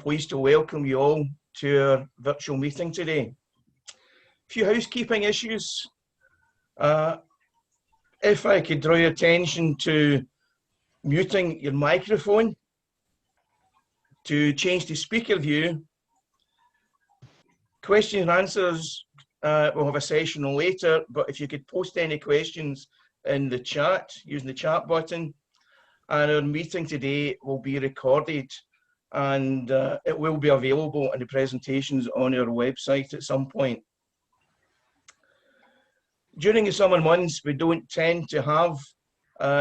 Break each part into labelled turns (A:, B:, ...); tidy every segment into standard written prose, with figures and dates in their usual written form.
A: pleased to welcome you all to our virtual meeting today. A few housekeeping issues. If I could draw your attention to muting your microphone, to change to speaker view. Questions and answers, we'll have a session later, but if you could post any questions in the chat, using the chat button. And our meeting today will be recorded, and it will be available in the presentations on our website at some point. During the summer months, we don't tend to have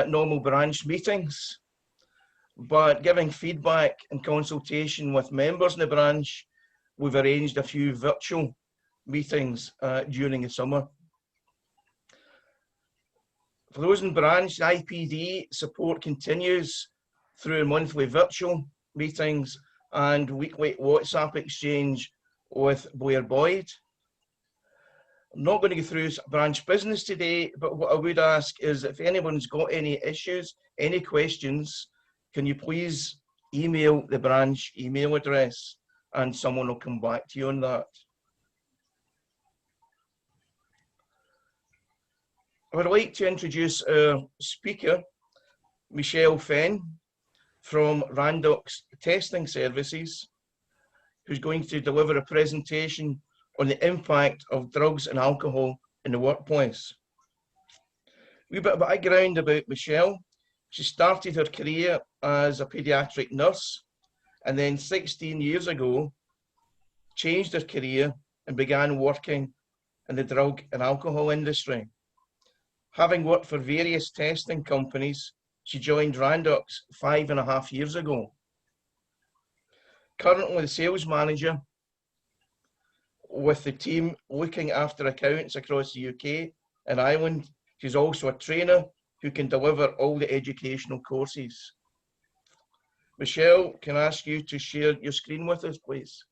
A: normal branch meetings, but giving feedback and consultation with members in the branch, we've arranged a few virtual meetings during the summer. For those in branch, IPD support continues through monthly virtual meetings and weekly WhatsApp exchange with Blair Boyd. I'm not going to go through branch business today, but what I would ask is if anyone's got any issues, any questions, can you please email the branch email address and someone will come back to you on that. I would like to introduce our speaker, Michelle Fenn from Randox Testing Services, who's going to deliver a presentation on the impact of drugs and alcohol in the workplace. A wee bit of background about Michelle. She started her career as a paediatric nurse and then 16 years ago changed her career and began working in the drug and alcohol industry. Having worked for various testing companies, she joined Randox 5.5 years ago. Currently the sales manager with the team looking after accounts across the UK and Ireland. She's also a trainer who can deliver all the educational courses. Michelle, can I ask you to share your screen with us, please?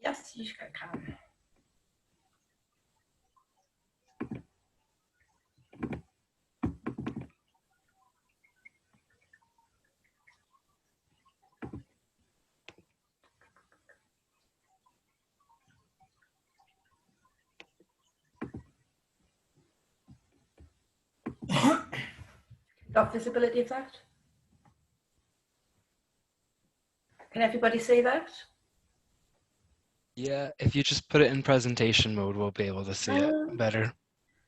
B: Yes, you can. Got visibility of that? Can everybody see that?
C: Yeah, if you just put it in presentation mode, we'll be able to see it better.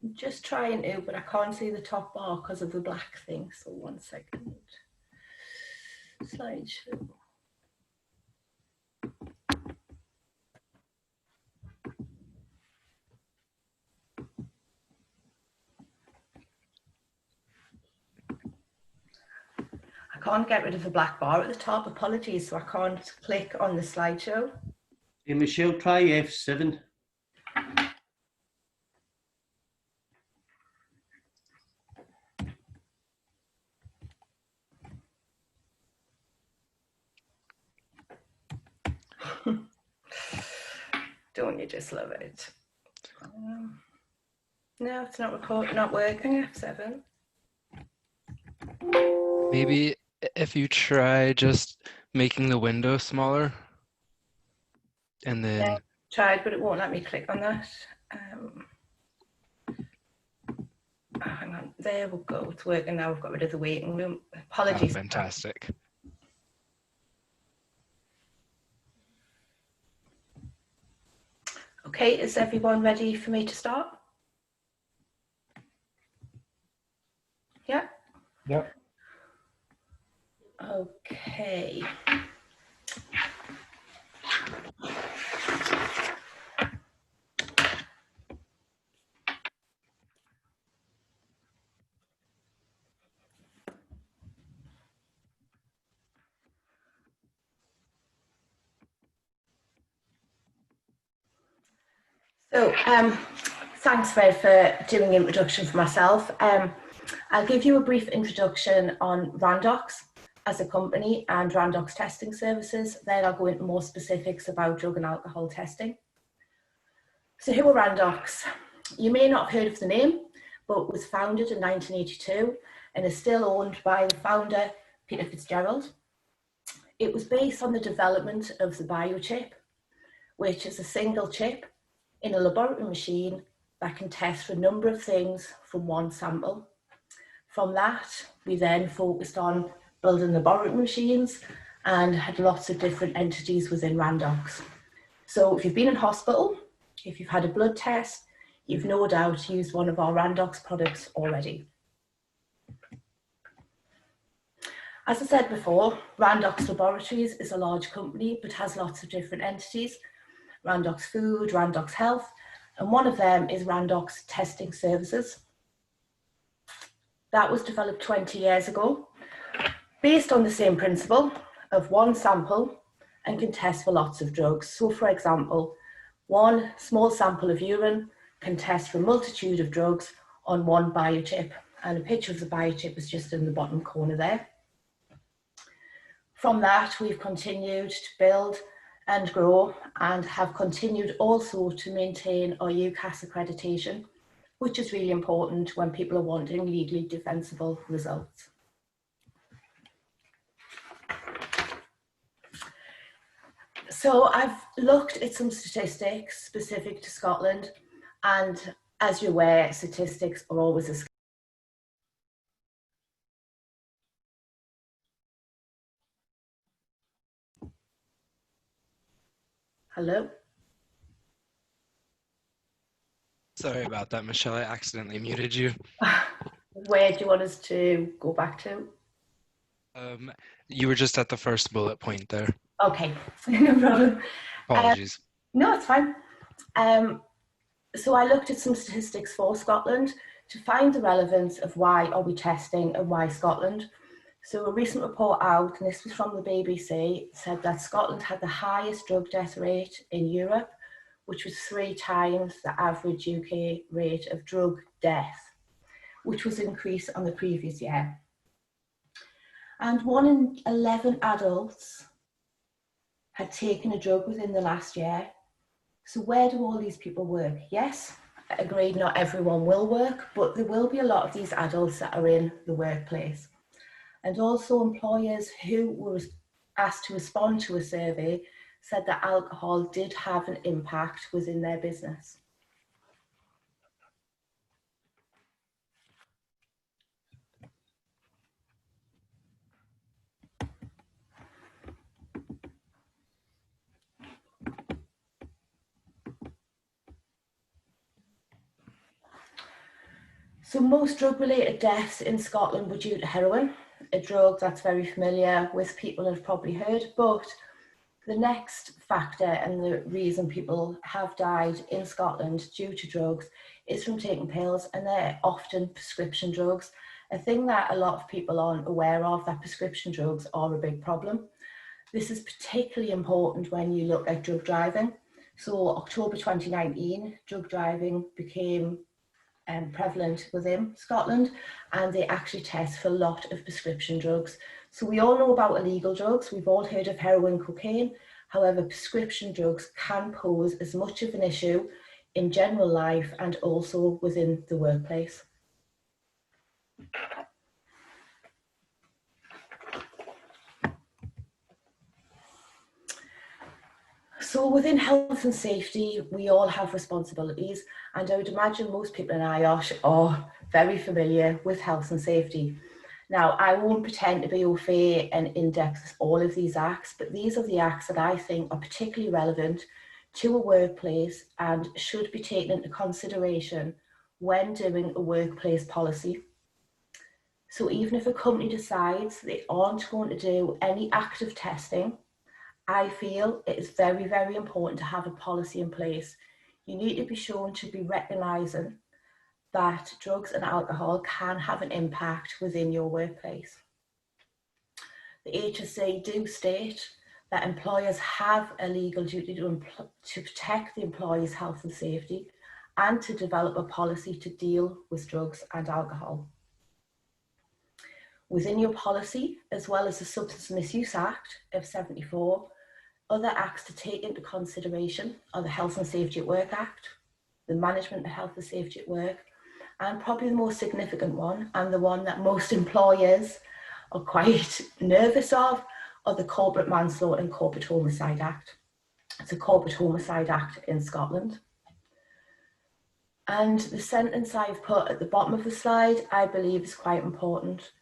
B: I'm just trying to, but I can't see the top bar because of the black thing. So 1 second. Slideshow. I can't get rid of the black bar at the top, apologies, so I can't click on the slideshow.
D: Hey, Michelle, try F7.
B: Don't you just love it? No, it's not working, F7.
C: Maybe if you try just making the window smaller and then...
B: Yeah, tried, but it won't let me click on that. Oh, hang on, there we go, it's working now. We've got rid of the waiting room. Apologies.
C: Oh, fantastic.
B: Okay, is everyone ready for me to start? Yeah?
E: Yep.
B: Okay. So, thanks, Fred, for doing the introduction for myself. I'll give you a brief introduction on Randox as a company and Randox Testing Services. Then I'll go into more specifics about drug and alcohol testing. So who are Randox? You may not have heard of the name, but it was founded in 1982 and is still owned by the founder, Peter Fitzgerald. It was based on the development of the biochip, which is a single chip in a laboratory machine that can test for a number of things from one sample. From that, we then focused on building laboratory machines and had lots of different entities within Randox. So if you've been in hospital, if you've had a blood test, you've no doubt used one of our Randox products already. As I said before, Randox Laboratories is a large company but has lots of different entities. Randox Food, Randox Health, and one of them is Randox Testing Services. That was developed 20 years ago, based on the same principle of one sample and can test for lots of drugs. So for example, one small sample of urine can test for a multitude of drugs on one biochip, and a picture of the biochip is just in the bottom corner there. From that, we've continued to build and grow and have continued also to maintain our UCAS accreditation, which is really important when people are wanting legally defensible results. So I've looked at some statistics specific to Scotland, and as you're aware, statistics are always a Hello?
C: Sorry about that, Michelle. I accidentally muted you.
B: Where do you want us to go back to?
C: You were just at the first bullet point there.
B: Okay, no problem.
C: Apologies.
B: No, it's fine. So I looked at some statistics for Scotland to find the relevance of why are we testing and why Scotland. So a recent report out, and this was from the BBC, said that Scotland had the highest drug death rate in Europe, which was 3 times the average UK rate of drug death, which was an increase on the previous year. And 1 in 11 adults had taken a drug within the last year. So where do all these people work? Yes, I agree, not everyone will work, but there will be a lot of these adults that are in the workplace. And also employers who were asked to respond to a survey said that alcohol did have an impact within their business. So most drug-related deaths in Scotland were due to heroin, a drug that's very familiar with people have probably heard, but the next factor and the reason people have died in Scotland due to drugs is from taking pills, and they're often prescription drugs. A thing that a lot of people aren't aware of, that prescription drugs are a big problem. This is particularly important when you look at drug driving. So October 2019, drug driving became prevalent within Scotland, and they actually test for a lot of prescription drugs. So we all know about illegal drugs, we've all heard of heroin, cocaine. However, prescription drugs can pose as much of an issue in general life and also within the workplace. So within health and safety, we all have responsibilities, and I would imagine most people in IOSH are very familiar with health and safety. Now, I won't pretend to be au fait and in-depth with all of these acts, but these are the acts that I think are particularly relevant to a workplace and should be taken into consideration when doing a workplace policy. So even if a company decides they aren't going to do any active testing, I feel it is very, very important to have a policy in place. You need to be shown to be recognising that drugs and alcohol can have an impact within your workplace. The HSE do state that employers have a legal duty to protect the employee's health and safety and to develop a policy to deal with drugs and alcohol. Within your policy, as well as the Substance Misuse Act of '74, other acts to take into consideration are the Health and Safety at Work Act, the Management of Health and Safety at Work, and probably the most significant one, and the one that most employers are quite nervous of, are the Corporate Manslaughter and Corporate Homicide Act. It's a Corporate Homicide Act in Scotland. And the sentence I've put at the bottom of the slide, I believe is quite important.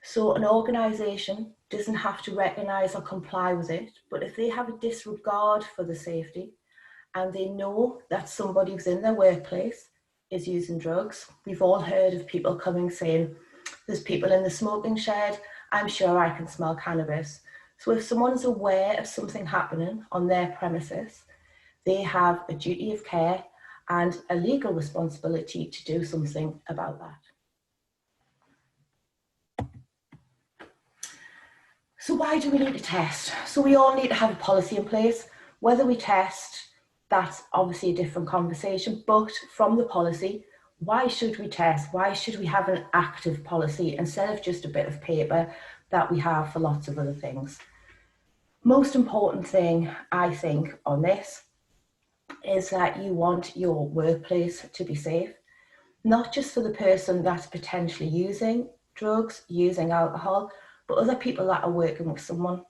B: So an organisation doesn't have to recognise or comply with it, but if they have a disregard for the safety and they know that somebody within their workplace is using drugs, we've all heard of people coming saying, there's people in the smoking shed, I'm sure I can smell cannabis. So if someone's aware of something happening on their premises, they have a duty of care and a legal responsibility to do something about that. So why do we need to test? So we all need to have a policy in place. Whether we test, that's obviously a different conversation, but from the policy, why should we test? Why should we have an active policy instead of just a bit of paper that we have for lots of other things? Most important thing, I think, on this is that you want your workplace to be safe, not just for the person that's potentially using drugs, using alcohol, but other people that are working with someone.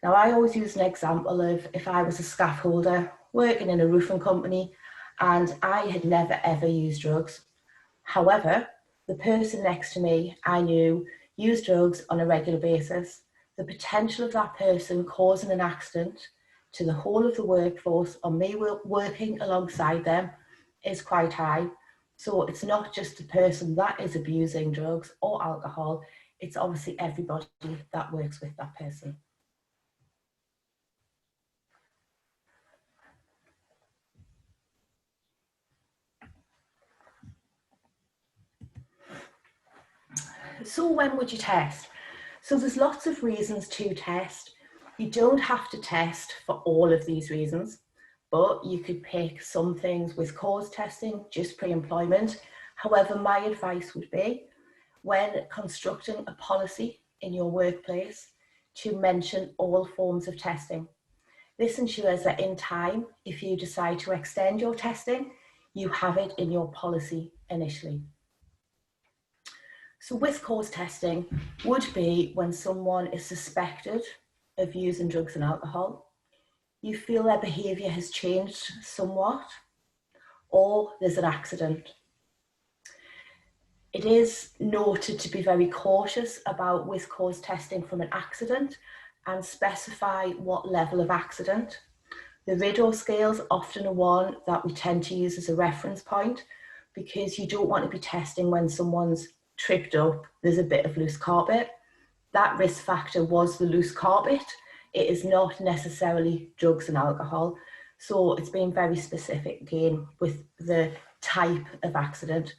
B: Now, I always use an example of if I was a scaffolder working in a roofing company and I had never ever used drugs. However, the person next to me I knew used drugs on a regular basis. The potential of that person causing an accident to the whole of the workforce or me working alongside them is quite high. So it's not just the person that is abusing drugs or alcohol, it's obviously everybody that works with that person. So when would you test? So there's lots of reasons to test. You don't have to test for all of these reasons, but you could pick some things with cause testing, just pre-employment. However, my advice would be when constructing a policy in your workplace to mention all forms of testing. This ensures that in time, if you decide to extend your testing, you have it in your policy initially. So with cause testing would be when someone is suspected of using drugs and alcohol, you feel their behaviour has changed somewhat, or there's an accident. It is noted to be very cautious about with cause testing from an accident and specify what level of accident. The Rideau scale is often a one that we tend to use as a reference point because you don't want to be testing when someone's tripped up, there's a bit of loose carpet. That risk factor was the loose carpet. It is not necessarily drugs and alcohol. So it's been very specific again with the type of accident.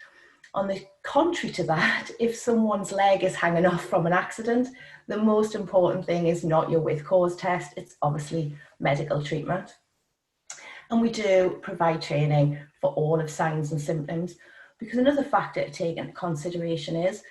B: On the contrary to that, if someone's leg is hanging off from an accident, the most important thing is not your with cause test, it's obviously medical treatment. And we do provide training for all of signs and symptoms, because another factor to take into consideration is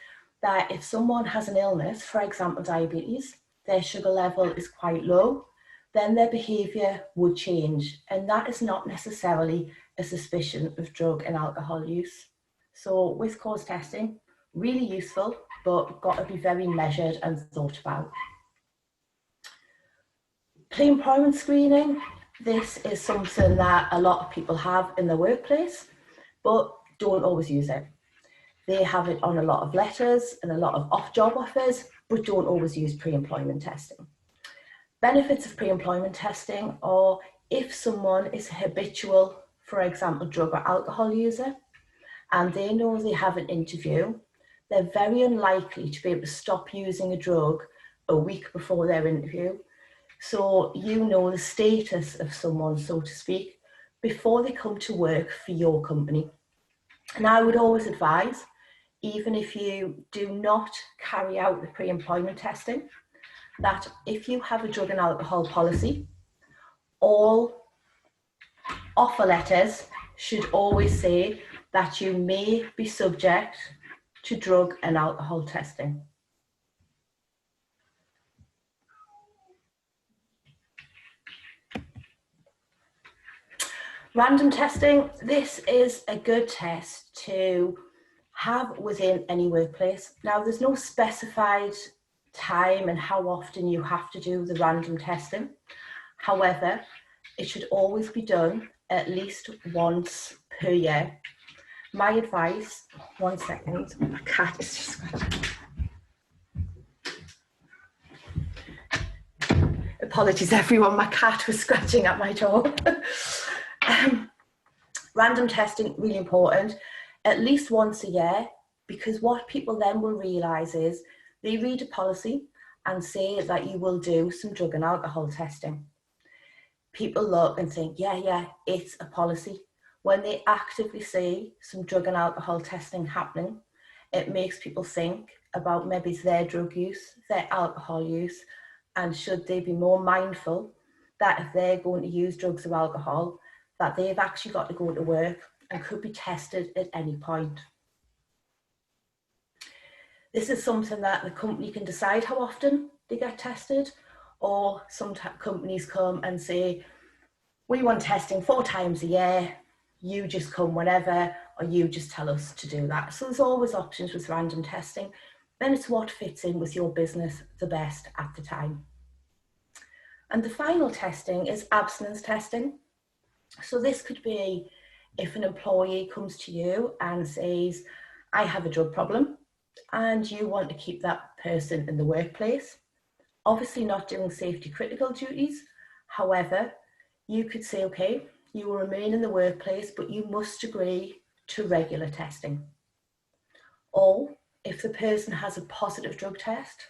B: that if someone has an illness, for example diabetes, their sugar level is quite low, then their behaviour would change, and that is not necessarily a suspicion of drug and alcohol use. So with cause testing, really useful, but got to be very measured and thought about. Pre-employment screening, this is something that a lot of people have in their workplace, but don't always use it. They have it on a lot of letters and a lot of off-job offers, but don't always use pre-employment testing. Benefits of pre-employment testing are if someone is a habitual, for example, drug or alcohol user, and they know they have an interview, they're very unlikely to be able to stop using a drug a week before their interview. So you know the status of someone, so to speak, before they come to work for your company. And I would always advise, even if you do not carry out the pre-employment testing, that if you have a drug and alcohol policy, all offer letters should always say that you may be subject to drug and alcohol testing. Random testing, this is a good test to have within any workplace. Now, there's no specified time and how often you have to do the random testing. However, it should always be done at least once per year. My advice, one second, my cat is just scratching. Apologies everyone, my cat was scratching at my door. Random testing, really important, at least once a year, because what people then will realise is they read a policy and say that you will do some drug and alcohol testing. People look and think, yeah, it's a policy. When they actively see some drug and alcohol testing happening, it makes people think about maybe their drug use, their alcohol use, and should they be more mindful that if they're going to use drugs or alcohol, that they've actually got to go to work and could be tested at any point. This is something that the company can decide how often they get tested, or some companies come and say, we want testing 4 times a year, you just come whenever, or you just tell us to do that. So there's always options with random testing. Then it's what fits in with your business the best at the time. And the final testing is abstinence testing. So this could be if an employee comes to you and says, I have a drug problem, and you want to keep that person in the workplace. Obviously not doing safety critical duties. However, you could say, okay, you will remain in the workplace, but you must agree to regular testing. Or if the person has a positive drug test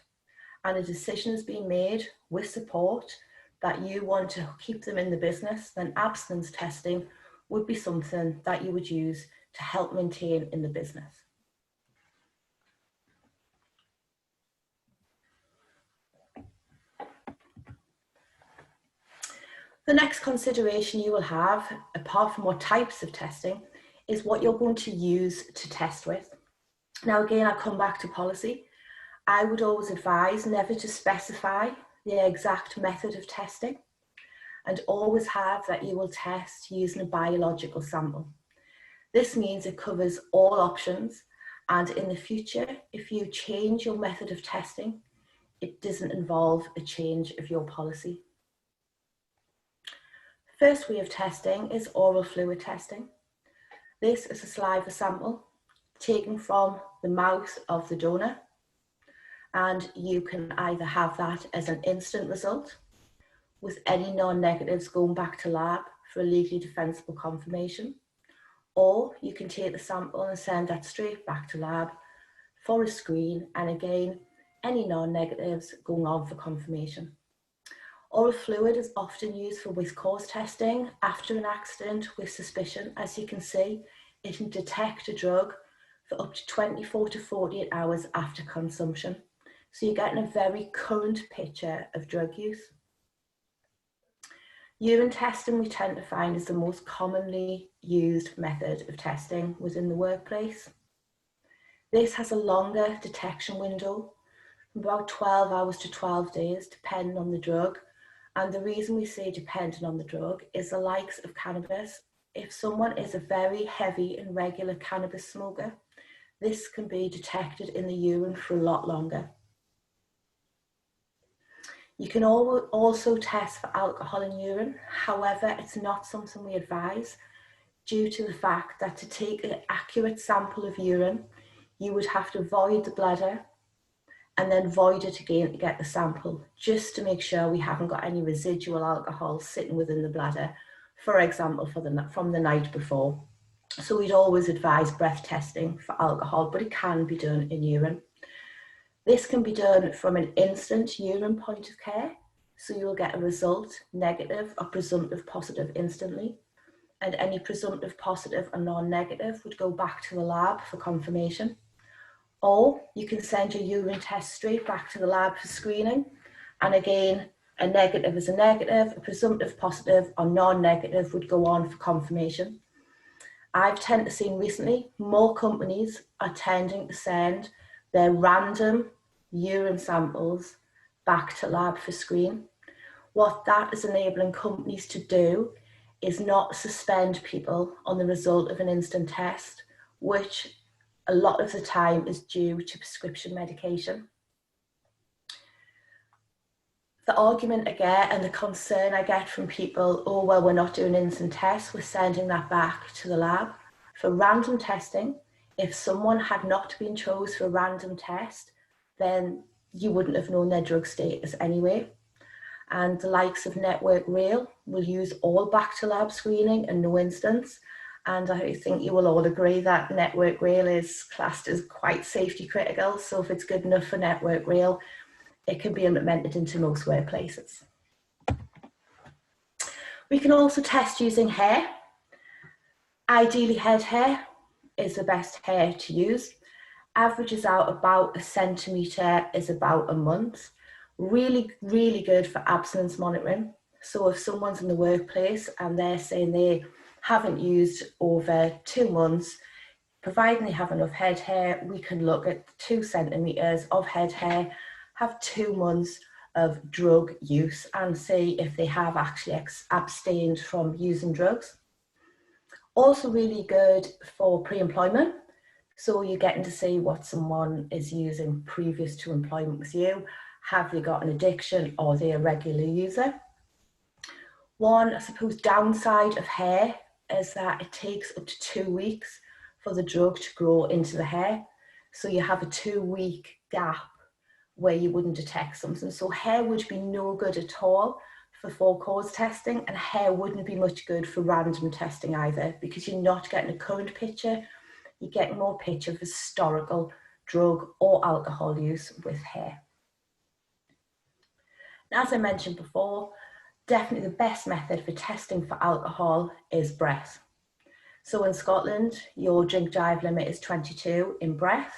B: and a decision is being made with support that you want to keep them in the business, then abstinence testing would be something that you would use to help maintain in the business. The next consideration you will have, apart from what types of testing, is what you're going to use to test with. Now again, I'll come back to policy. I would always advise never to specify the exact method of testing, and always have that you will test using a biological sample. This means it covers all options, and in the future, if you change your method of testing, it doesn't involve a change of your policy. First way of testing is oral fluid testing. This is a saliva sample taken from the mouth of the donor, and you can either have that as an instant result with any non-negatives going back to lab for a legally defensible confirmation, or you can take the sample and send that straight back to lab for a screen, and again any non-negatives going on for confirmation. Oral fluid is often used for with cause testing after an accident with suspicion. As you can see, it can detect a drug for up to 24 to 48 hours after consumption. So you're getting a very current picture of drug use. Urine testing we tend to find is the most commonly used method of testing within the workplace. This has a longer detection window, from about 12 hours to 12 days, depending on the drug. And the reason we say depending on the drug is the likes of cannabis. If someone is a very heavy and regular cannabis smoker, this can be detected in the urine for a lot longer. You can also test for alcohol in urine. However, it's not something we advise due to the fact that to take an accurate sample of urine, you would have to void the bladder and then void it again to get the sample, just to make sure we haven't got any residual alcohol sitting within the bladder, for example, from the night before. So we'd always advise breath testing for alcohol, but it can be done in urine. This can be done from an instant urine point of care, so you'll get a result, negative or presumptive positive instantly, and any presumptive positive or non-negative would go back to the lab for confirmation. Or you can send your urine test straight back to the lab for screening, and again, a negative is a negative, a presumptive positive or non-negative would go on for confirmation. I've tended to see recently more companies are tending to send their random urine samples back to lab for screen. What that is enabling companies to do is not suspend people on the result of an instant test, which a lot of the time is due to prescription medication. The argument I get and the concern I get from people, oh, well, we're not doing instant tests, we're sending that back to the lab. For random testing, if someone had not been chose for a random test, then you wouldn't have known their drug status anyway. And the likes of Network Rail will use all back to lab screening and no instance. And I think you will all agree that Network Rail is classed as quite safety critical. So if it's good enough for Network Rail, it can be implemented into most workplaces. We can also test using hair. Ideally, head hair is the best hair to use. Averages out about 1 centimetre is about a month. Really, really good for abstinence monitoring. So if someone's in the workplace and they're saying they haven't used over 2 months, providing they have enough head hair, we can look at 2 centimetres of head hair, have 2 months of drug use and see if they have actually abstained from using drugs. Also really good for pre-employment. So you're getting to see what someone is using previous to employment with you. Have they got an addiction or are they a regular user? One, I suppose, downside of hair is that it takes up to 2 weeks for the drug to grow into the hair. So you have a 2-week gap where you wouldn't detect something. So hair would be no good at all for full cause testing, and hair wouldn't be much good for random testing either, because you're not getting a current picture, you're getting more picture of historical drug or alcohol use with hair. Now, as I mentioned before, definitely the best method for testing for alcohol is breath. So in Scotland, your drink drive limit is 22 in breath.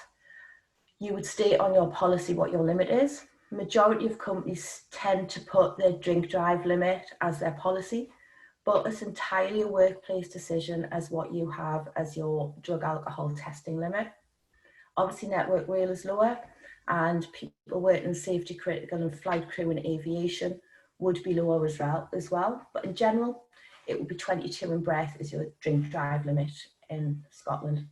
B: You would state on your policy what your limit is. Majority of companies tend to put their drink drive limit as their policy, but it's entirely a workplace decision as what you have as your drug alcohol testing limit. Obviously, Network Rail is lower, and people working in safety critical and flight crew and aviation would be lower as well. But in general, it would be 22 in breath is your drink drive limit in Scotland.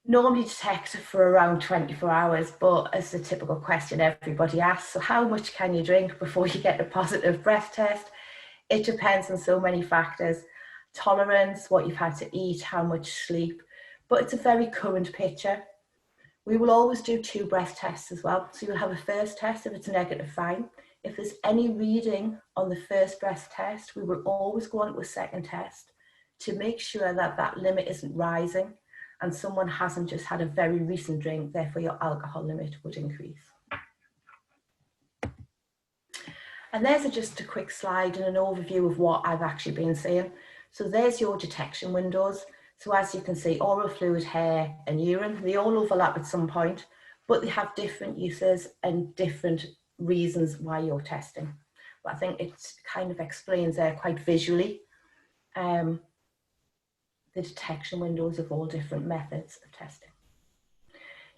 B: Normally detect for around 24 hours, but as the typical question everybody asks, so how much can you drink before you get a positive breath test? It depends on so many factors: tolerance, what you've had to eat, how much sleep, but it's a very current picture. We will always do 2 breath tests as well. So you'll have a first test. If it's negative, fine. If there's any reading on the first breath test, we will always go on to a second test to make sure that that limit isn't rising and someone hasn't just had a very recent drink, therefore your alcohol limit would increase. And there's just a quick slide and an overview of what I've actually been saying. So there's your detection windows. So as you can see, oral fluid, hair and urine, they all overlap at some point, but they have different uses and different reasons why you're testing. But I think it kind of explains there quite visually the detection windows of all different methods of testing.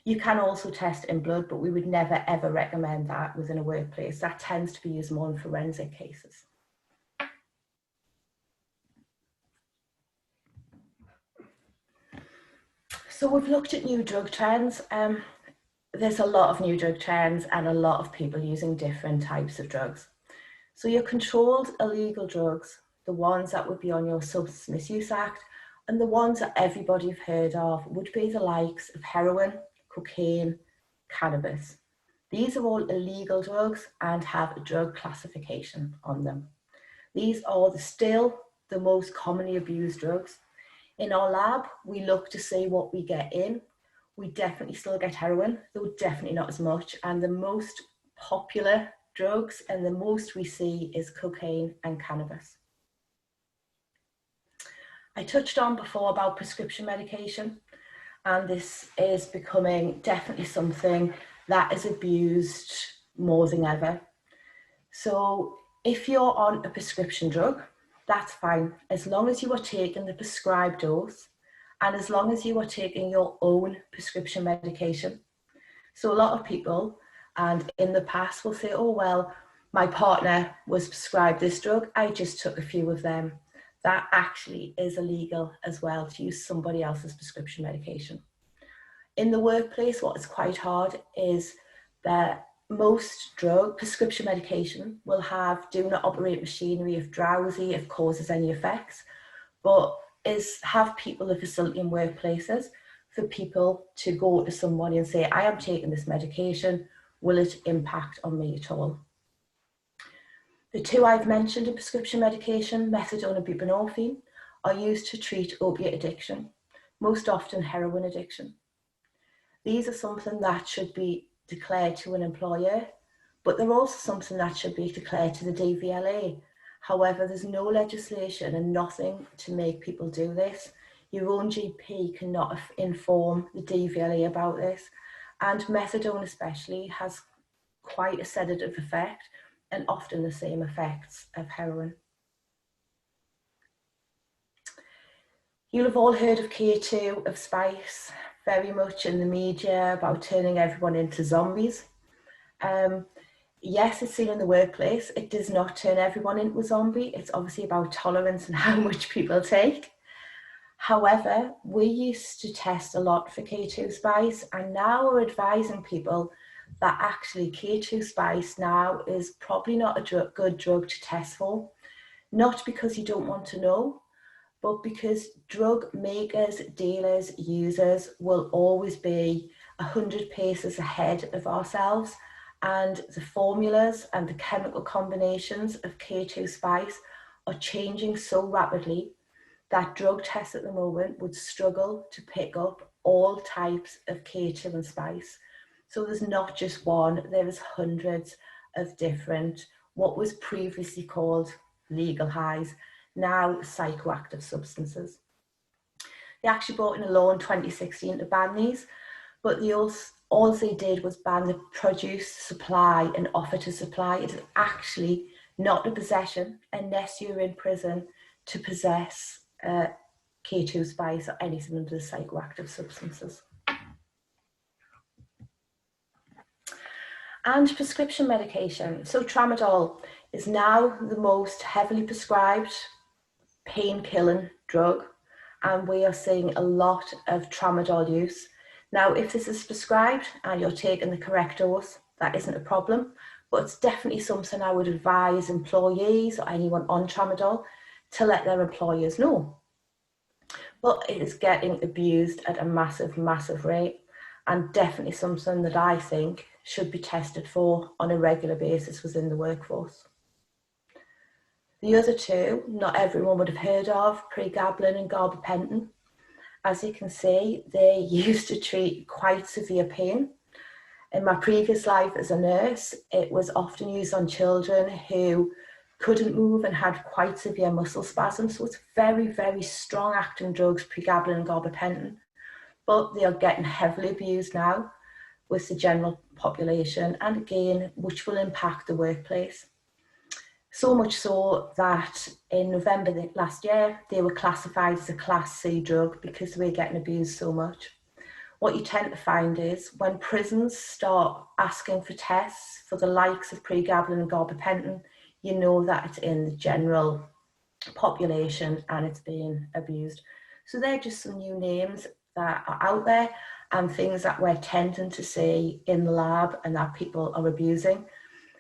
B: You can also test in blood, but we would never ever recommend that within a workplace. That tends to be used more in forensic cases. So we've looked at new drug trends. There's a lot of new drug trends and a lot of people using different types of drugs. So your controlled illegal drugs, the ones that would be on your Substance Misuse Act, and the ones that everybody have heard of would be the likes of heroin, cocaine, cannabis. These are all illegal drugs and have a drug classification on them. These are still the most commonly abused drugs. In our lab, we look to see what we get in. We definitely still get heroin, though definitely not as much. And the most popular drugs and the most we see is cocaine and cannabis. I touched on before about prescription medication, and this is becoming definitely something that is abused more than ever. So if you're on a prescription drug, that's fine, as long as you are taking the prescribed dose and as long as you are taking your own prescription medication. So a lot of people, and in the past, will say, oh, well, my partner was prescribed this drug, I just took a few of them. That actually is illegal as well, to use somebody else's prescription medication. In the workplace, what is quite hard is that most prescription medication will have do not operate machinery if drowsy, if causes any effects, but have people a facility in workplaces for people to go to somebody and say, I am taking this medication, will it impact on me at all? The two I've mentioned in prescription medication, methadone and buprenorphine, are used to treat opiate addiction, most often heroin addiction. These are something that should be declared to an employer, but they're also something that should be declared to the DVLA. However, there's no legislation and nothing to make people do this. Your own GP cannot inform the DVLA about this, and methadone especially has quite a sedative effect and often the same effects of heroin. You'll have all heard of K2, of spice, very much in the media about turning everyone into zombies. Yes, it's seen in the workplace. It does not turn everyone into a zombie. It's obviously about tolerance and how much people take. However, we used to test a lot for K2 spice, and now we're advising people that actually K2 spice now is probably not a good drug to test for. Not because you don't want to know, but because drug makers, dealers, users will always be 100 paces ahead of ourselves, and the formulas and the chemical combinations of K2 spice are changing so rapidly that drug tests at the moment would struggle to pick up all types of K2 and spice. So there's not just one, there is hundreds of different, what was previously called legal highs, now psychoactive substances. They actually brought in a law in 2016 to ban these, but all they did was ban the produce, supply and offer to supply. It is actually not a possession unless you're in prison to possess K2 spice or anything under the psychoactive substances. And prescription medication. So tramadol is now the most heavily prescribed pain-killing drug, and we are seeing a lot of tramadol use. Now, if this is prescribed and you're taking the correct dose, that isn't a problem, but it's definitely something I would advise employees or anyone on tramadol to let their employers know. But it is getting abused at a massive, massive rate, and definitely something that I think should be tested for on a regular basis within the workforce. The other two, not everyone would have heard of, pregabalin and gabapentin. As you can see, they used to treat quite severe pain. In my previous life as a nurse, it was often used on children who couldn't move and had quite severe muscle spasms. So it's very, very strong acting drugs, pregabalin and gabapentin, but they are getting heavily abused now with the general population, and again, which will impact the workplace. So much so that in November last year, they were classified as a Class C drug because they were getting abused so much. What you tend to find is when prisons start asking for tests for the likes of pregabalin and gabapentin, you know that it's in the general population and it's being abused. So they're just some new names that are out there and things that we're tending to see in the lab and that people are abusing.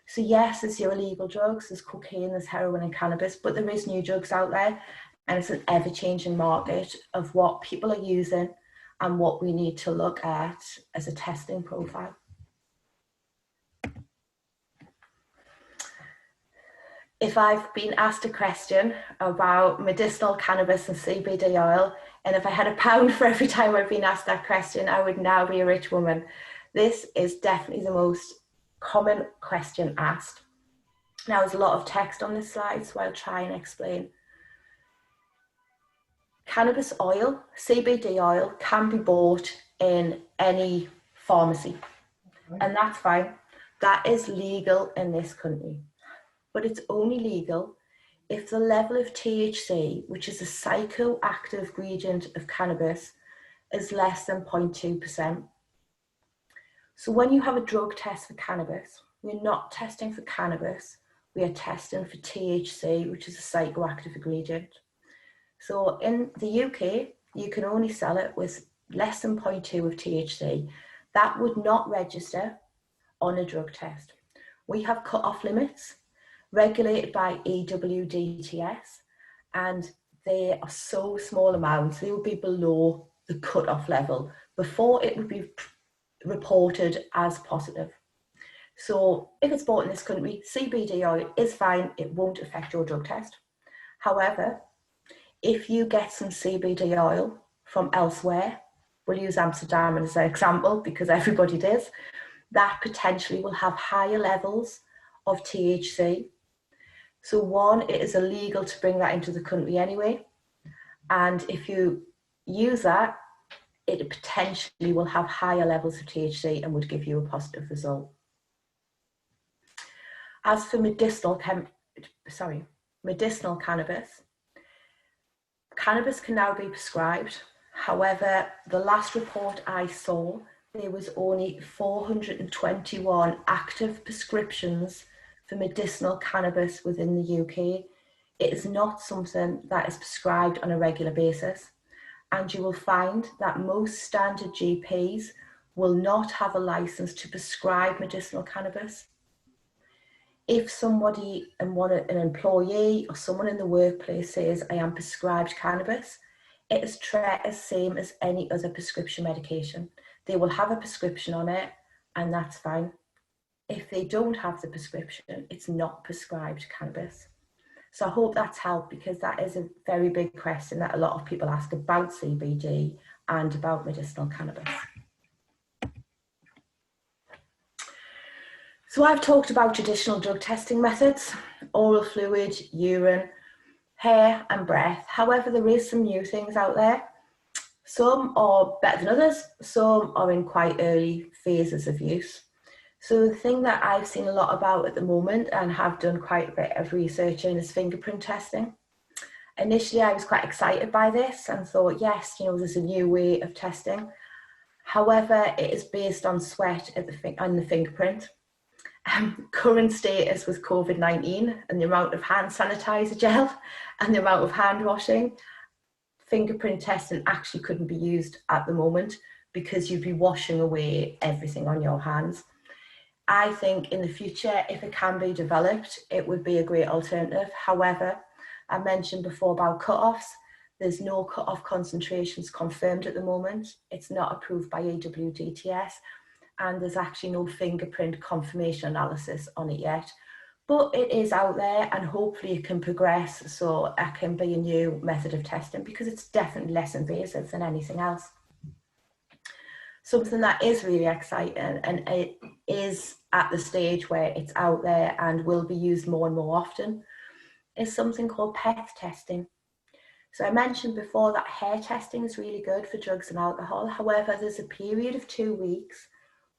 B: So yes, there's your illegal drugs, there's cocaine, there's heroin and cannabis, but there is new drugs out there, and it's an ever-changing market of what people are using and what we need to look at as a testing profile. If I've been asked a question about medicinal cannabis and CBD oil, and if I had £1 for every time I've been asked that question, I would now be a rich woman. This is definitely the most common question asked. Now, there's a lot of text on this slide, so I'll try and explain. Cannabis oil, CBD oil, can be bought in any pharmacy, and that's fine. That is legal in this country, but it's only legal if the level of THC, which is a psychoactive ingredient of cannabis, is less than 0.2%. So when you have a drug test for cannabis, we're not testing for cannabis, we are testing for THC, which is a psychoactive ingredient. So in the UK, you can only sell it with less than 0.2 of THC. That would not register on a drug test. We have cut-off limits regulated by EWDTS, and they are so small amounts, they will be below the cut-off level before it would be reported as positive. So if it's bought in this country, CBD oil is fine, it won't affect your drug test. However, if you get some CBD oil from elsewhere, we'll use Amsterdam as an example because everybody does, that potentially will have higher levels of THC. So one, it is illegal to bring that into the country anyway. And if you use that, it potentially will have higher levels of THC and would give you a positive result. As for medicinal cannabis, cannabis can now be prescribed. However, the last report I saw, there was only 421 active prescriptions for medicinal cannabis within the UK. It is not something that is prescribed on a regular basis. And you will find that most standard GPs will not have a license to prescribe medicinal cannabis. If somebody, an employee or someone in the workplace says, I am prescribed cannabis, it is treated as same as any other prescription medication. They will have a prescription on it and that's fine. If they don't have the prescription, it's not prescribed cannabis. So I hope that's helped because that is a very big question that a lot of people ask about CBD and about medicinal cannabis. So I've talked about traditional drug testing methods, oral fluid, urine, hair and breath. However, there is some new things out there. Some are better than others, some are in quite early phases of use. So the thing that I've seen a lot about at the moment and have done quite a bit of research in is fingerprint testing. Initially, I was quite excited by this and thought, yes, there's a new way of testing. However, it is based on sweat on the fingerprint. Current status with COVID-19 and the amount of hand sanitizer gel and the amount of hand washing, fingerprint testing actually couldn't be used at the moment because you'd be washing away everything on your hands. I think in the future, if it can be developed, it would be a great alternative. However, I mentioned before about cut-offs. There's no cut-off concentrations confirmed at the moment. It's not approved by EWDTS, and there's actually no fingerprint confirmation analysis on it yet. But it is out there and hopefully it can progress so it can be a new method of testing because it's definitely less invasive than anything else. Something that is really exciting and it is at the stage where it's out there and will be used more and more often is something called PET testing. So I mentioned before that hair testing is really good for drugs and alcohol. However, there's a period of 2 weeks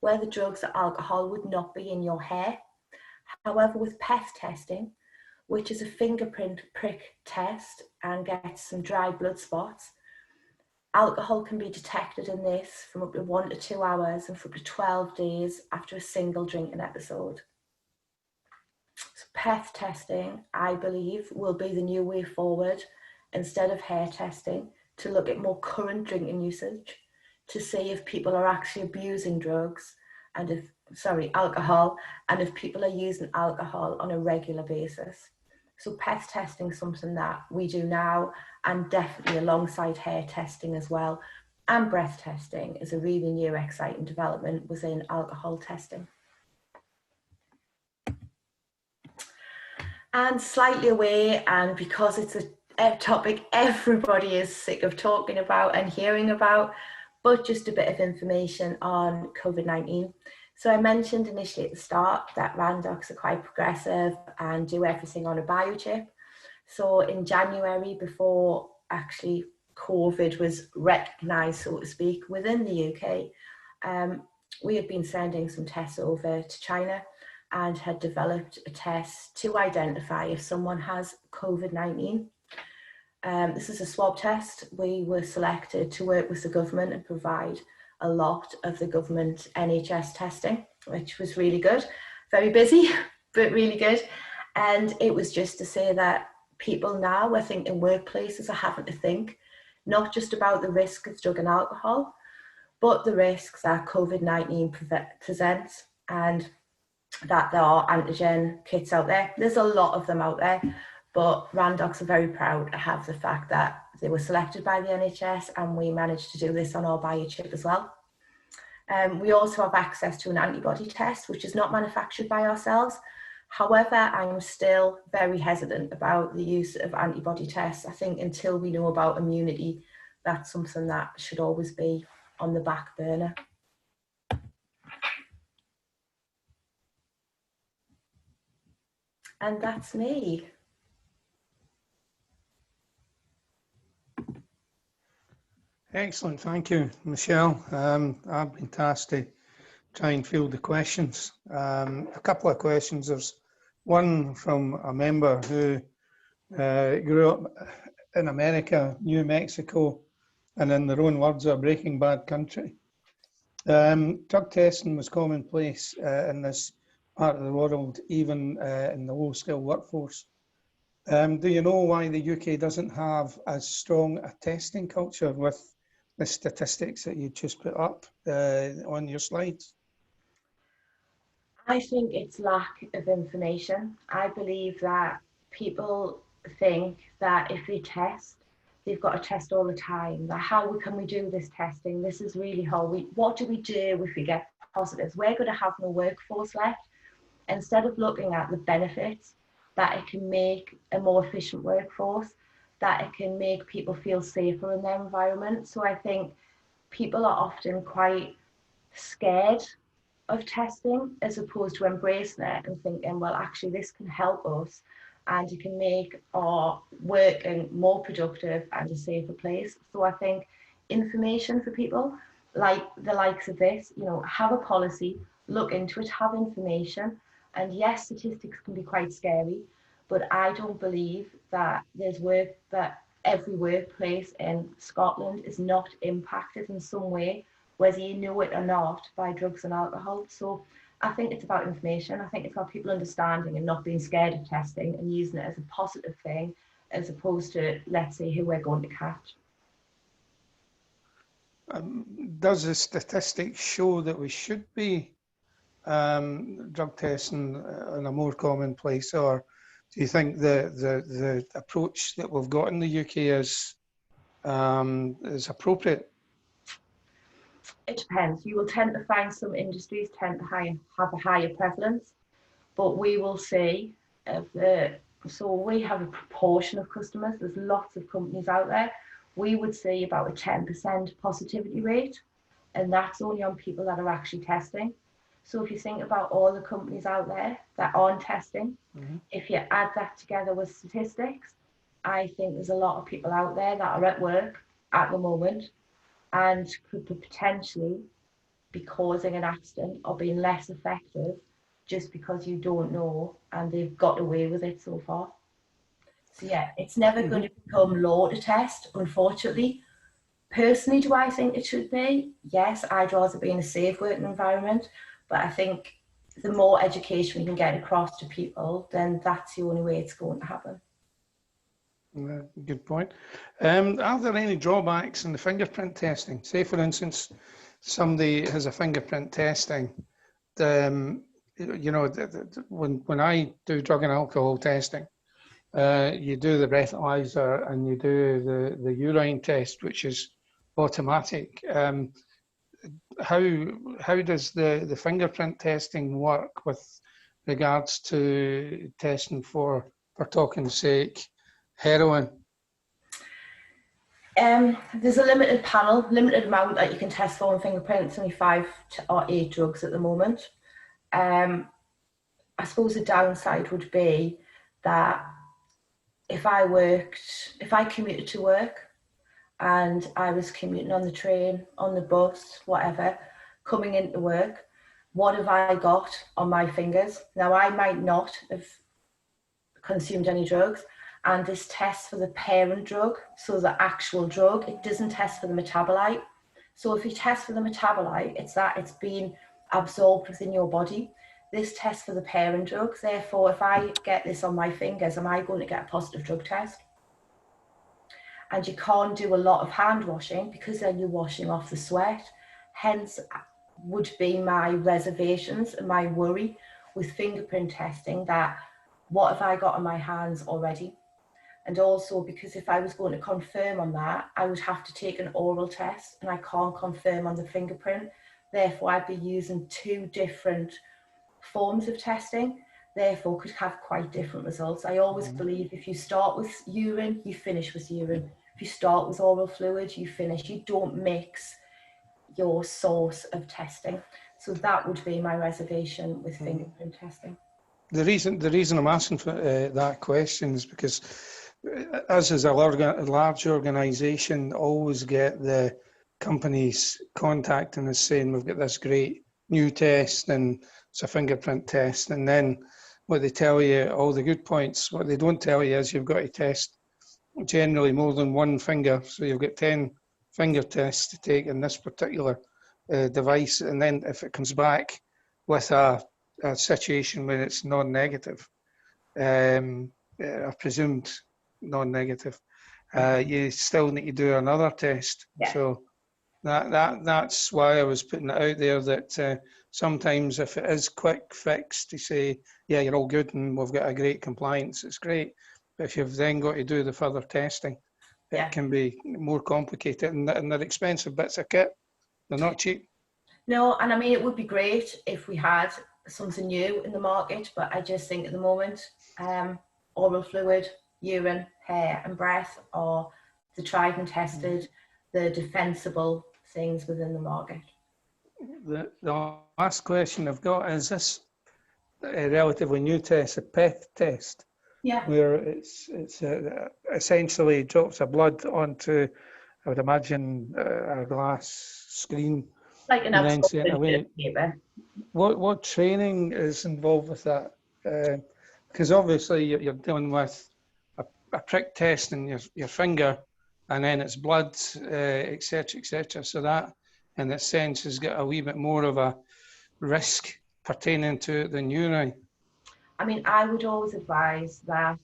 B: where the drugs or alcohol would not be in your hair. However, with PET testing, which is a fingerprint prick test and gets some dry blood spots, alcohol can be detected in this from up to 1 to 2 hours and for up to 12 days after a single drinking episode. So PET testing, I believe, will be the new way forward instead of hair testing to look at more current drinking usage to see if people are actually abusing drugs and alcohol, and if people are using alcohol on a regular basis. So PET testing is something that we do now and definitely alongside hair testing as well. And breath testing is a really new exciting development within alcohol testing. And slightly away, and because it's a topic everybody is sick of talking about and hearing about, but just a bit of information on COVID-19. So I mentioned initially at the start that Randox are quite progressive and do everything on a biochip. So in January, before actually COVID was recognised, so to speak, within the UK, we had been sending some tests over to China and had developed a test to identify if someone has COVID-19. This is a swab test. We were selected to work with the government and provide a lot of the government NHS testing, which was really good. Very busy, but really good. And it was just to say that people now, I think in workplaces, are having to think not just about the risk of drug and alcohol, but the risks that COVID-19 presents. and that there are antigen kits out there. There's a lot of them out there, but Randox are very proud to have the fact that they were selected by the NHS, and we managed to do this on our biochip as well. We also have access to an antibody test, which is not manufactured by ourselves. However, I'm still very hesitant about the use of antibody tests. I think until we know about immunity, that's something that should always be on the back burner. And that's me.
E: Excellent, thank you, Michelle. I've been tasked to try and field the questions. A couple of questions. There's one from a member who grew up in America, New Mexico, and in their own words, a Breaking Bad country. Drug testing was commonplace in this part of the world, even in the low-skilled workforce. Do you know why the UK doesn't have as strong a testing culture with the statistics that you just put up on your slides?
B: I think it's lack of information. I believe that people think that if they test, they've got to test all the time. That how can we do this testing? This is really hard. What do we do if we get positives? We're going to have no workforce left. Instead of looking at the benefits that it can make a more efficient workforce, that it can make people feel safer in their environment. So I think people are often quite scared of testing as opposed to embracing it and thinking, well, actually this can help us and it can make our work more productive and a safer place. So I think information for people, like the likes of this, you know, have a policy, look into it, have information. And yes, statistics can be quite scary, but I don't believe that that every workplace in Scotland is not impacted in some way, whether you know it or not, by drugs and alcohol. So I think it's about information. I think it's about people understanding and not being scared of testing and using it as a positive thing, as opposed to, let's say, who we're going to catch.
E: Does the statistics show that we should be drug testing in a more commonplace, or do you think the approach that we've got in the UK is appropriate?
B: It depends. You will tend to find some industries tend to have a higher prevalence, but we will see so we have a proportion of customers. There's lots of companies out there. We would see about a 10% positivity rate, and that's only on people that are actually testing. So if you think about all the companies out there that aren't testing, if you add that together with statistics, I think there's a lot of people out there that are at work at the moment and could potentially be causing an accident or being less effective just because you don't know and they've got away with it so far. So yeah, it's never going to become law to test, unfortunately. Personally, do I think it should be? Yes, I'd rather be in a safe working environment, but I think the more education we can get across to people, then that's the only way it's going to happen.
E: Good point. Are there any drawbacks in the fingerprint testing? Say, for instance, somebody has a fingerprint testing. You know, when I do drug and alcohol testing, you do the breathalyzer and you do the urine test, which is automatic. How does the fingerprint testing work with regards to testing for talking sake, heroin?
B: There's a limited panel, limited amount that you can test for on fingerprints, only 5 or 8 drugs at the moment. I suppose the downside would be that if I commuted to work and I was commuting on the train, on the bus, whatever, coming into work, what have I got on my fingers? Now, I might not have consumed any drugs, and this tests for the parent drug, so the actual drug. It doesn't test for the metabolite. So if you test for the metabolite, it's that it's been absorbed within your body. This tests for the parent drugs. Therefore, if I get this on my fingers, am I going to get a positive drug test? And you can't do a lot of hand washing because then you're washing off the sweat. Hence, would be my reservations and my worry with fingerprint testing, that what have I got on my hands already? And also because if I was going to confirm on that, I would have to take an oral test, and I can't confirm on the fingerprint. Therefore, I'd be using two different forms of testing, therefore could have quite different results. I always believe if you start with urine, you finish with urine. If you start with oral fluid, you finish. You don't mix your source of testing. So that would be my reservation with fingerprint testing.
E: The reason I'm asking for that question is because us as a large organisation always get the companies contacting us saying we've got this great new test and it's a fingerprint test, and then what they tell you, all the good points, what they don't tell you is you've got to test generally more than one finger, so you've got 10 finger tests to take in this particular device, and then if it comes back with a situation where it's non-negative, presumed non-negative, you still need to do another test. Yeah. So that's why I was putting it out there that sometimes if it is quick fix to say, yeah, you're all good and we've got a great compliance, it's great. But if you've then got to do the further testing, it can be more complicated, and they're expensive bits of kit. They're not cheap.
B: No, and I mean, it would be great if we had something new in the market, but I just think at the moment, oral fluid, urine, hair and breath are the tried and tested, the defensible things within the market.
E: The last question I've got is this a relatively new test, a PET test, where it's essentially drops of blood onto, I would imagine, a glass screen.
B: Like an abstinence paper.
E: What training is involved with that? Because obviously you're dealing with a prick test in your finger, and then it's blood, etc., etc. So that, in that sense, has got a wee bit more of a risk pertaining to it than urine.
B: I mean, I would always advise that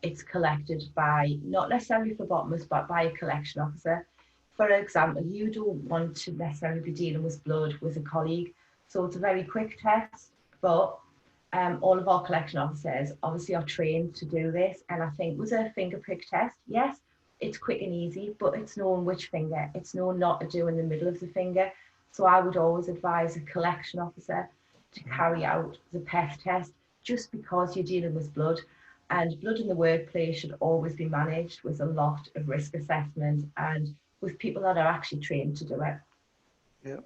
B: it's collected by, not necessarily phlebotomist, but by a collection officer. For example, you don't want to necessarily be dealing with blood with a colleague. So it's a very quick test, but all of our collection officers obviously are trained to do this. And I think with a finger prick test, yes, it's quick and easy, but it's known which finger. It's known not to do in the middle of the finger. So I would always advise a collection officer to carry out the PET test, just because you're dealing with blood. And blood in the workplace should always be managed with a lot of risk assessment and with people that are actually trained to do it.
E: Yeah,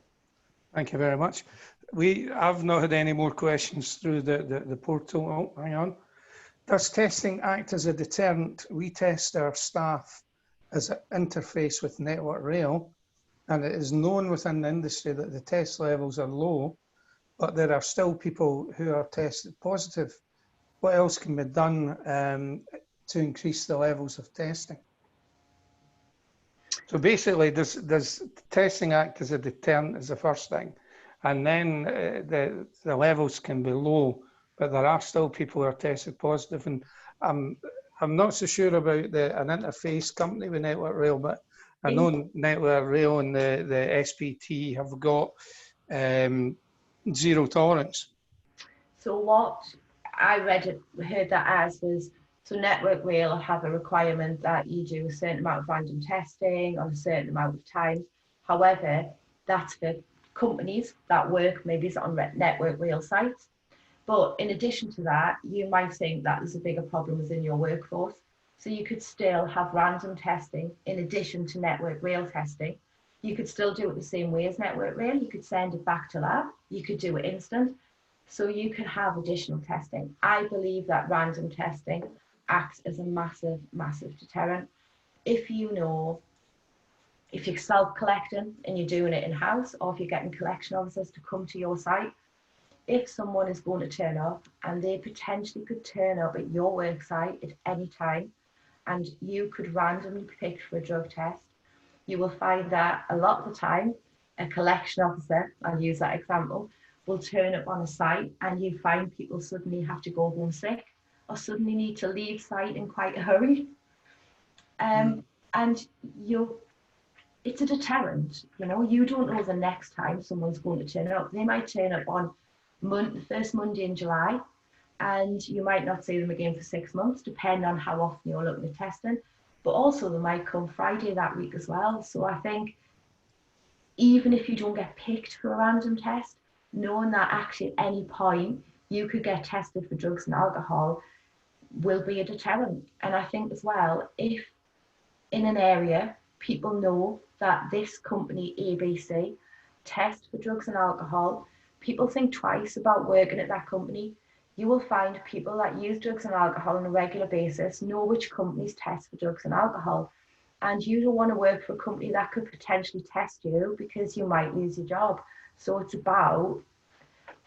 E: thank you very much. I've not had any more questions through the portal. Oh, hang on. Does testing act as a deterrent? We test our staff as an interface with Network Rail, and it is known within the industry that the test levels are low, but there are still people who are tested positive. What else can be done to increase the levels of testing? So basically, does testing act as a deterrent is the first thing, and then the levels can be low, but there are still people who are tested positive. And I'm not so sure about an interface company with Network Rail, but I know Network Rail and the SPT have got zero tolerance.
B: So what I heard that as was, so Network Rail have a requirement that you do a certain amount of random testing on a certain amount of time. However, that's for companies that work maybe on Network Rail sites. But in addition to that, you might think that there's a bigger problem within your workforce. So you could still have random testing in addition to Network Rail testing. You could still do it the same way as Network Rail. You could send it back to lab. You could do it instant. So you could have additional testing. I believe that random testing acts as a massive, massive deterrent. If you're self-collecting and you're doing it in-house, or if you're getting collection officers to come to your site, if someone is going to turn up, and they potentially could turn up at your work site at any time, and you could randomly pick for a drug test, you will find that a lot of the time, a collection officer, I'll use that example, will turn up on a site, and you find people suddenly have to go home sick, or suddenly need to leave site in quite a hurry. And it's a deterrent. You know, you don't know the next time someone's going to turn up. They might turn up on the first Monday in July, and you might not see them again for 6 months, depending on how often you're looking at testing. But also they might come Friday that week as well. So I think even if you don't get picked for a random test, knowing that actually at any point you could get tested for drugs and alcohol will be a deterrent. And I think as well, if in an area people know that this company ABC test for drugs and alcohol, people think twice about working at that company. You will find people that use drugs and alcohol on a regular basis know which companies test for drugs and alcohol. And you don't want to work for a company that could potentially test you because you might lose your job. So it's about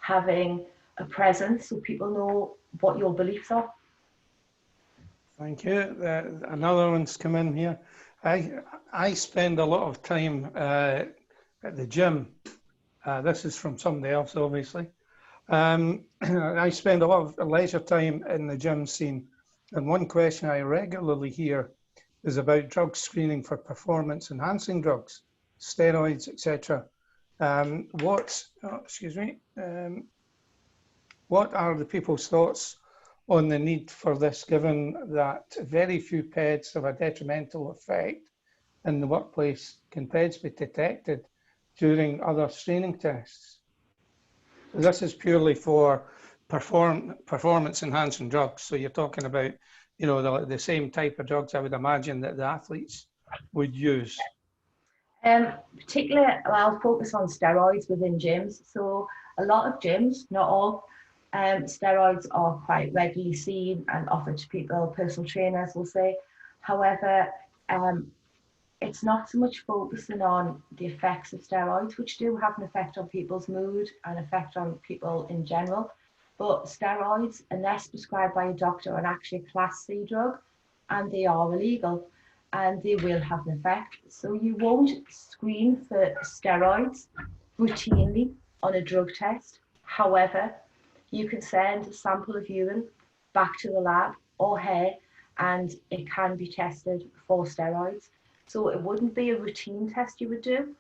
B: having a presence so people know what your beliefs are.
E: Thank you. Another one's come in here. I spend a lot of time at the gym. This is from somebody else, obviously. I spend a lot of leisure time in the gym scene. And one question I regularly hear is about drug screening for performance-enhancing drugs, steroids, etc. What are the people's thoughts on the need for this, given that very few PEDs have a detrimental effect in the workplace? Can PEDs be detected during other screening tests? This is purely for performance-enhancing drugs. So you're talking about, you know, the same type of drugs I would imagine that the athletes would use.
B: Particularly, I'll focus on steroids within gyms. So a lot of gyms, not all, steroids are quite regularly seen and offered to people, personal trainers will say. However, it's not so much focusing on the effects of steroids, which do have an effect on people's mood and effect on people in general. But steroids, unless prescribed by a doctor, are actually a Class C drug, and they are illegal, and they will have an effect. So you won't screen for steroids routinely on a drug test. However, you can send a sample of urine back to the lab or hair, and it can be tested for steroids. So it wouldn't be a routine test you would do,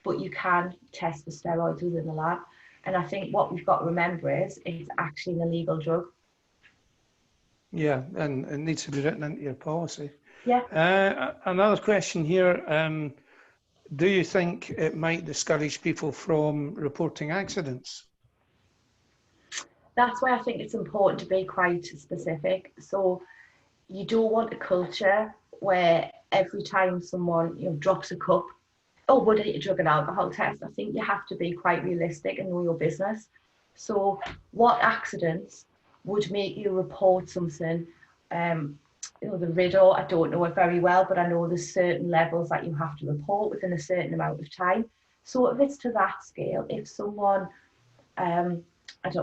B: but you can test for steroids within the lab. And I think what we've got to remember is it's actually an illegal drug.
E: Yeah, and it needs to be written into your policy.
B: Yeah.
E: Another question here. Do you think it might discourage people from reporting accidents?
B: That's why I think it's important to be quite specific. So you don't want a culture where every time someone, you know, drops a cup, oh, would it a drug and alcohol test? I think you have to be quite realistic and know your business. So what accidents would make you report something? You know, the RIDDOR, I don't know it very well, but I know there's certain levels that you have to report within a certain amount of time. So if it's to that scale, if someone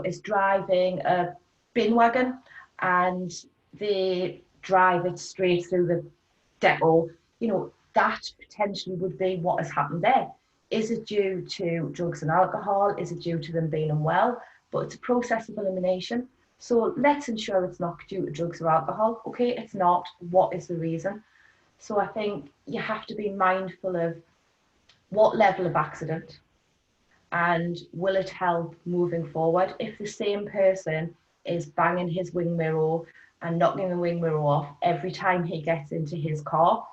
B: is driving a bin wagon and they drive it straight through the depot, you know, that potentially would be what has happened there. Is it due to drugs and alcohol? Is it due to them being unwell? But it's a process of elimination. So let's ensure it's not due to drugs or alcohol. Okay, it's not. What is the reason? So I think you have to be mindful of what level of accident and will it help moving forward. If the same person is banging his wing mirror and knocking the wing mirror off every time he gets into his car,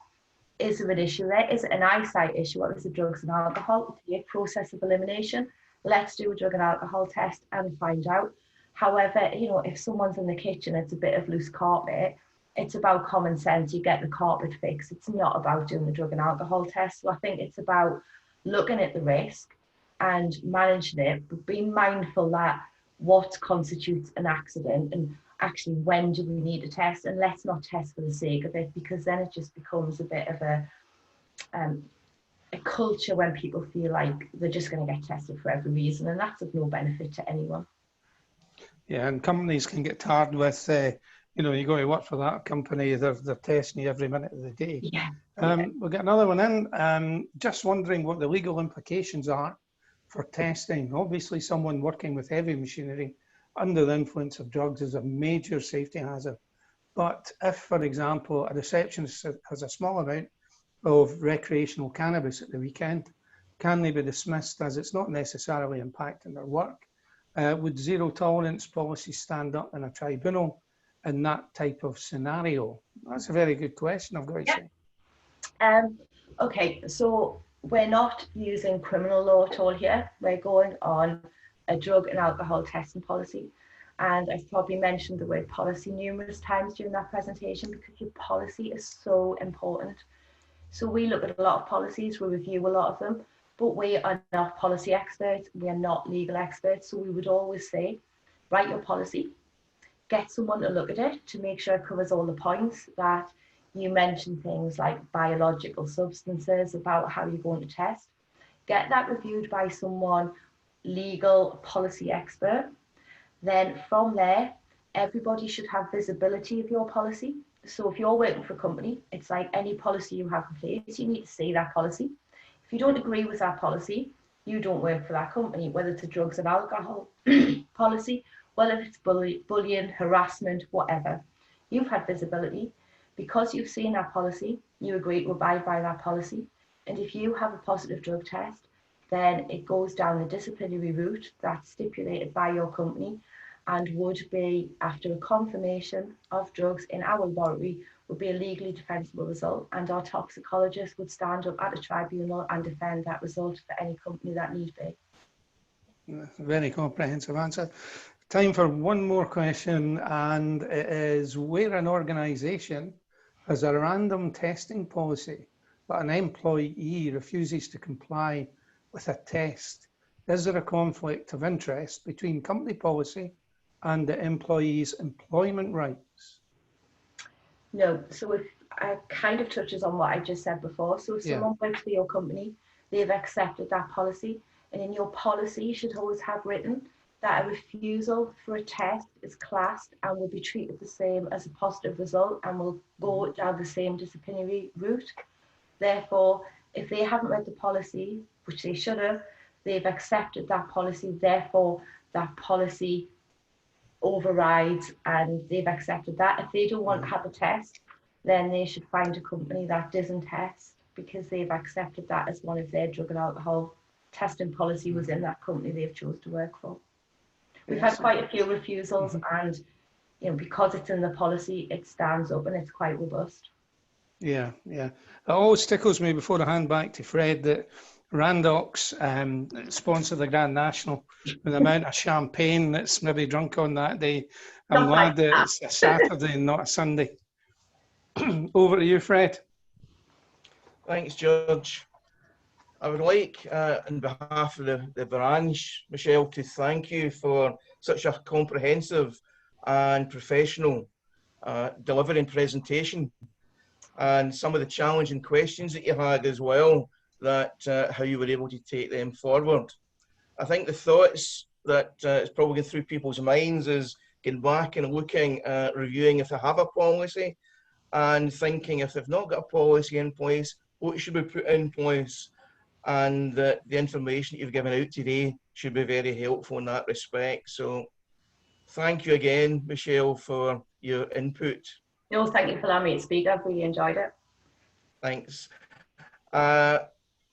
B: is there an issue there? Is it an eyesight issue, or is it drugs and alcohol? It's a process of elimination. Let's do a drug and alcohol test and find out. However, you know, if someone's in the kitchen, it's a bit of loose carpet, it's about common sense. You get the carpet fixed. It's not about doing the drug and alcohol test. So I think it's about looking at the risk and managing it, but being mindful that what constitutes an accident and actually when do we need to test, and let's not test for the sake of it, because then it just becomes a bit of a culture when people feel like they're just going to get tested for every reason, and that's of no benefit to anyone.
E: Yeah, and companies can get tarred with, you know, you go to work for that company, they're testing you every minute of the day.
B: Yeah.
E: We'll get another one in. Just wondering what the legal implications are for testing. Obviously, someone working with heavy machinery under the influence of drugs is a major safety hazard. But if, for example, a receptionist has a small amount of recreational cannabis at the weekend? Can they be dismissed as it's not necessarily impacting their work? Would zero tolerance policy stand up in a tribunal in that type of scenario? That's a very good question, I've got to say.
B: Okay, so we're not using criminal law at all here. We're going on a drug and alcohol testing policy. And I've probably mentioned the word policy numerous times during that presentation because your policy is so important. So we look at a lot of policies, we review a lot of them, but we are not policy experts, we are not legal experts. So we would always say, write your policy, get someone to look at it to make sure it covers all the points that you mentioned, things like biological substances, about how you're going to test. Get that reviewed by someone, legal policy expert. Then from there, everybody should have visibility of your policy. So if you're working for a company, it's like any policy you have in place, you need to see that policy. If you don't agree with that policy, you don't work for that company, whether it's a drugs and alcohol policy, whether it's bullying, harassment, whatever. You've had visibility. Because you've seen that policy, you agree to abide by that policy. And if you have a positive drug test, then it goes down the disciplinary route that's stipulated by your company and would be, after a confirmation of drugs in our laboratory, would be a legally defensible result, and our toxicologist would stand up at a tribunal and defend that result for any company that need be.
E: Very comprehensive answer. Time for one more question, and it is, where an organisation has a random testing policy but an employee refuses to comply with a test, is there a conflict of interest between company policy and the employee's employment rights?
B: No, so if I kind of touches on what I just said before. So if someone works for your company, they've accepted that policy, and in your policy you should always have written that a refusal for a test is classed and will be treated the same as a positive result and will go down the same disciplinary route. Therefore, if they haven't read the policy, which they should have, they've accepted that policy, therefore that policy overrides and they've accepted that. If they don't want to have a test, then they should find a company that doesn't test because they've accepted that as one of their drug and alcohol testing policy was in that company they've chose to work for. We've had quite a few refusals and because it's in the policy, it stands up and it's quite robust. Yeah.
E: It always tickles me before I hand back to Fred that Randox sponsored the Grand National with the amount of champagne that's maybe drunk on that day. I'm glad that it's a Saturday and not a Sunday. Over to you, Fred.
A: Thanks, George. I would like, on behalf of the branch, Michelle, to thank you for such a comprehensive and professional delivery and presentation, and some of the challenging questions that you had as well, that how you were able to take them forward. I think the thoughts that is probably going through people's minds is getting back and looking at reviewing if they have a policy and thinking if they've not got a policy in place, what should be put in place. And the information that you've given out today should be very helpful in that respect. So thank you again, Michelle, for your input.
B: No, thank you for allowing me to speak. I've really enjoyed it.
A: Thanks.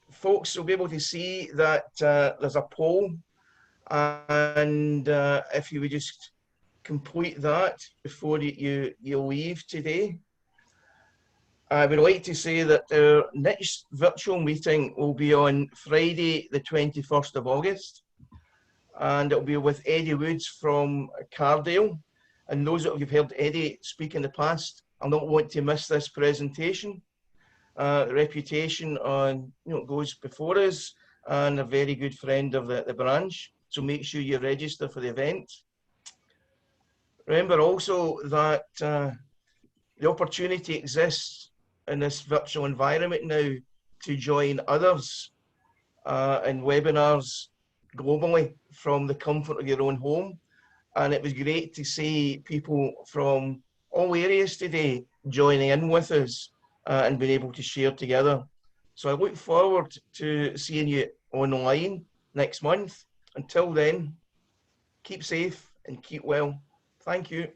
A: Folks will be able to see that there's a poll, and if you would just complete that before you leave today. I would like to say that our next virtual meeting will be on Friday, the 21st of August, and it'll be with Eddie Woods from Cardale. And those that have heard Eddie speak in the past, I'll not want to miss this presentation. Reputation on goes before us, and a very good friend of the branch. So make sure you register for the event. Remember also that the opportunity exists in this virtual environment now to join others in webinars globally from the comfort of your own home. And it was great to see people from all areas today joining in with us and being able to share together. So I look forward to seeing you online next month. Until then, keep safe and keep well. Thank you.